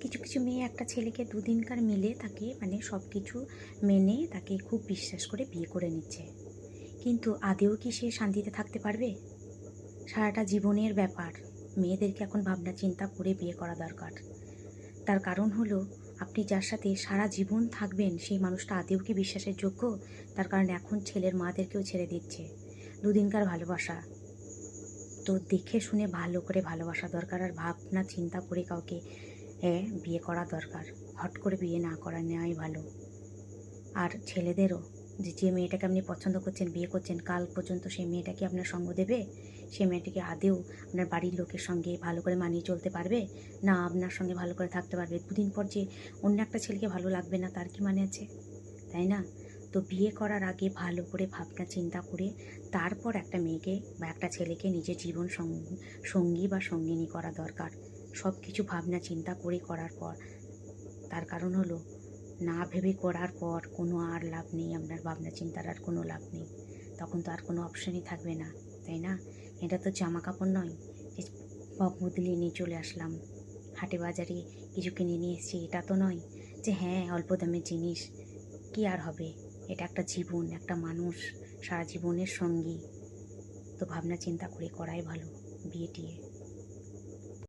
কিছু কিছু মেয়ে একটা ছেলেকে দুদিনকার মিলে তাকে সব কিছু মেনে তাকে খুব বিশ্বাস করে বিয়ে করে নিচ্ছে, কিন্তু আদেও কি সে শান্তিতে থাকতে পারবে? সারাটা জীবনের ব্যাপার। মেয়েদেরকে এখন ভাবনা চিন্তা করে বিয়ে করা দরকার। তার কারণ হলো, আপনি যার সাথে সারা জীবন থাকবেন সেই মানুষটা আদেও কি বিশ্বাসের যোগ্য? তার কারণ এখন ছেলের মাদেরকেও ছেড়ে দিচ্ছে। দুদিনকার ভালোবাসা তো দেখে শুনে ভালো করে ভালোবাসা দরকার, আর ভাবনা চিন্তা করে কাউকে বিয়ে করা দরকার। হট করে বিয়ে না করা নেওয়াই ভালো। আর ছেলেদেরও, যে মেয়েটাকে আপনি পছন্দ করছেন, বিয়ে করছেন, কাল পর্যন্ত সেই মেয়েটা কি আপনার সঙ্গ দেবে? সেই মেয়েটাকে আদেও আপনার বাড়ির লোকের সঙ্গে ভালো করে মানিয়ে চলতে পারবে? না আপনার সঙ্গে ভালো করে থাকতে পারবে? দুদিন পর যে অন্য একটা ছেলেকে ভালো লাগবে না, তার কি মানে আছে? তাই না? তো বিয়ে করার আগে ভালো করে ভাবনা চিন্তা করে তারপর একটা মেয়েকে বা একটা ছেলেকে নিজের জীবন সঙ্গী বা সঙ্গিনী করা দরকার। সব কিছু ভাবনা চিন্তা করে করার পর। তার কারণ হলো, না ভেবে করার পর কোনো আর লাভ নেই, আপনার ভাবনা চিন্তার আর কোনো লাভ নেই। তখন তো আর কোনো অপশানই থাকবে না, তাই না? এটা তো জামা কাপড় নয় যে বদলিয়ে নিয়ে চলে আসলাম, হাটে বাজারে কিছু কিনে নিয়ে এসেছি, এটা তো নয় যে হ্যাঁ অল্প দামের জিনিস, কি আর হবে? এটা একটা জীবন, একটা মানুষ, সারা জীবনের সঙ্গী। তো ভাবনা চিন্তা করে করাই ভালো বিয়ে টিয়ে।